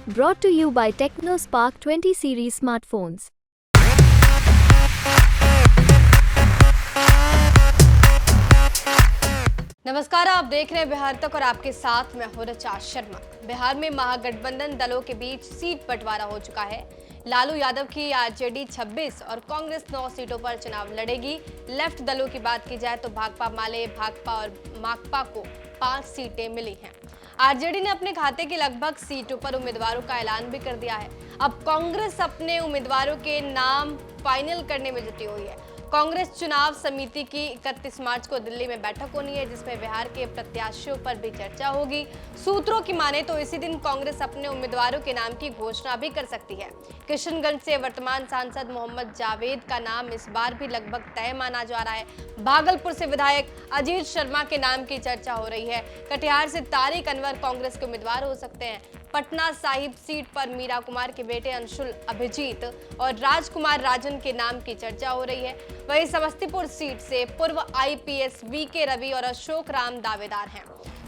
Brought to you by TechnoSpark 20 series smartphones. नमस्कार, आप देख रहे हैं बिहार तक और आपके साथ मैं हूं ऋचा शर्मा। बिहार में महागठबंधन दलों के बीच सीट बंटवारा हो चुका है। लालू यादव की आरजेडी 26 और कांग्रेस 9 सीटों पर चुनाव लड़ेगी। लेफ्ट दलों की बात की जाए तो भाकपा माले, भाकपा और माकपा को 5 सीटें मिली हैं। आरजेडी ने अपने खाते की लगभग सीटों पर उम्मीदवारों का ऐलान भी कर दिया है। अब कांग्रेस अपने उम्मीदवारों के नाम फाइनल करने में जुटी हुई है। कांग्रेस चुनाव समिति की 31 मार्च को दिल्ली में बैठक होनी है, जिसमें बिहार के प्रत्याशियों पर भी चर्चा होगी। सूत्रों की माने तो इसी दिन कांग्रेस अपने उम्मीदवारों के नाम की घोषणा भी कर सकती है। किशनगंज से वर्तमान सांसद मोहम्मद जावेद का नाम इस बार भी लगभग तय माना जा रहा है। भागलपुर से विधायक अजीत शर्मा के नाम की चर्चा हो रही है। कटिहार से तारिक अनवर कांग्रेस के उम्मीदवार हो सकते हैं। पटना साहिब सीट पर मीरा कुमार के बेटे अंशुल अभिजीत और राजकुमार राजन के नाम की चर्चा हो रही है। वहीं समस्तीपुर सीट से पूर्व आईपीएस वीके रवि और अशोक राम दावेदार हैं।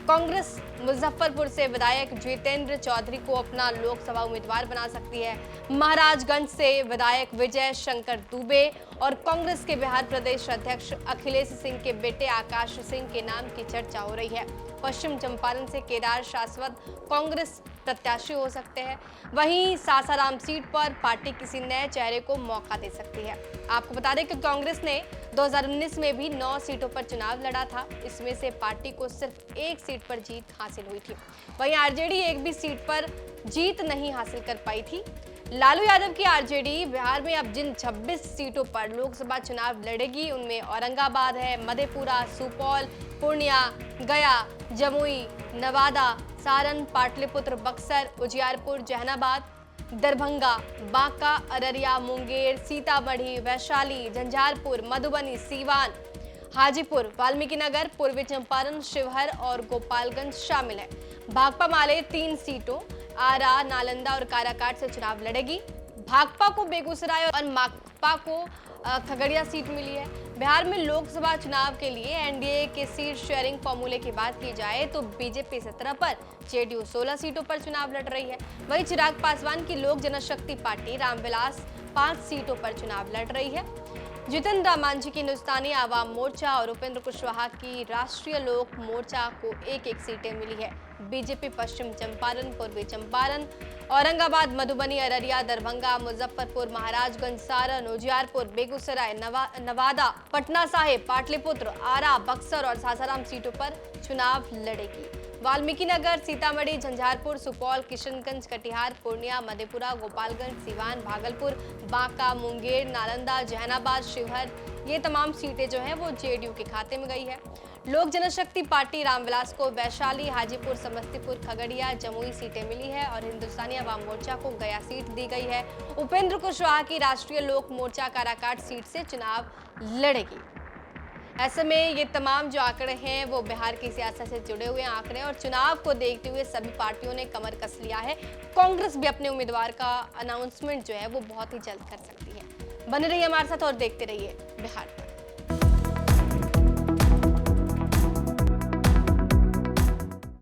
कांग्रेस मुजफ्फरपुर से विधायक जितेंद्र चौधरी को अपना लोकसभा उम्मीदवार बना सकती है। महाराजगंज से विधायक विजय शंकर दुबे और कांग्रेस के बिहार प्रदेश अध्यक्ष अखिलेश सिंह के बेटे आकाश सिंह के नाम की चर्चा हो रही है। पश्चिम चंपारण से केदार शाश्वत कांग्रेस प्रत्याशी हो सकते हैं। वहीं सासाराम सीट पर पार्टी किसी नए चेहरे को मौका दे सकती है। आपको बता दें कि कांग्रेस ने 2019 में भी 9 सीटों पर चुनाव लड़ा था। इसमें से पार्टी को सिर्फ 1 सीट पर जीत हासिल हुई थी। वहीं आरजेडी एक भी सीट पर जीत नहीं हासिल कर पाई थी। लालू यादव की आरजेडी बिहार में अब जिन 26 सीटों पर लोकसभा चुनाव लड़ेगी, उनमें औरंगाबाद है, मधेपुरा, सुपौल, पूर्णिया, गया, जमुई, नवादा, सारण, पाटलिपुत्र, बक्सर, उजियारपुर, जहानाबाद, दरभंगा, बांका, अररिया, मुंगेर, सीतामढ़ी, वैशाली, झंझारपुर, मधुबनी, सीवान, हाजीपुर, वाल्मीकिनगर, पूर्वी चंपारण, शिवहर और गोपालगंज शामिल है। भाकपा माले 3 सीटों आरा, नालंदा और काराकाट से चुनाव लड़ेगी। भाकपा को बेगूसराय और माकपा को खगड़िया सीट मिली है। बिहार में लोकसभा चुनाव के लिए एनडीए के सीट शेयरिंग फॉर्मूले की बात की जाए तो बीजेपी 17 पर, जेडीयू 16 सीटों पर चुनाव लड़ रही है। वहीं चिराग पासवान की लोक जनशक्ति पार्टी रामविलास 5 सीटों पर चुनाव लड़ रही है। जितन राम मांझी की हिंदुस्तानी आवाम मोर्चा और उपेंद्र कुशवाहा की राष्ट्रीय लोक मोर्चा को 1-1 सीटें मिली है। बीजेपी पश्चिम चंपारण, पूर्वी चंपारण, औरंगाबाद, मधुबनी, अररिया, दरभंगा, मुजफ्फरपुर, महाराजगंज, सारण, उजियारपुर, बेगूसराय, नवादा, पटना साहिब, पाटलिपुत्र, आरा, बक्सर और सासाराम सीटों पर चुनाव लड़ेगी। वाल्मीकिनगर, सीतामढ़ी, झंझारपुर, सुपौल, किशनगंज, कटिहार, पूर्णिया, मधेपुरा, गोपालगंज, सीवान, भागलपुर, बांका, मुंगेर, नालंदा, जहानाबाद, शिवहर, ये तमाम सीटें जो हैं वो जेडीयू के खाते में गई है। लोक जनशक्ति पार्टी रामविलास को वैशाली, हाजीपुर, समस्तीपुर, खगड़िया, जमुई सीटें मिली है और हिंदुस्तानी अवाम मोर्चा को गया सीट दी गई है। उपेंद्र कुशवाहा की राष्ट्रीय लोक मोर्चा काराकाट सीट से चुनाव लड़ेगी। ऐसे में ये तमाम जो आंकड़े हैं वो बिहार की सियासत से जुड़े हुए आंकड़े और चुनाव को देखते हुए सभी पार्टियों ने कमर कस लिया है। कांग्रेस भी अपने उम्मीदवार का अनाउंसमेंट जो है वो बहुत ही जल्द कर सकती है। बने रहिए हमारे साथ और देखते रहिए बिहार।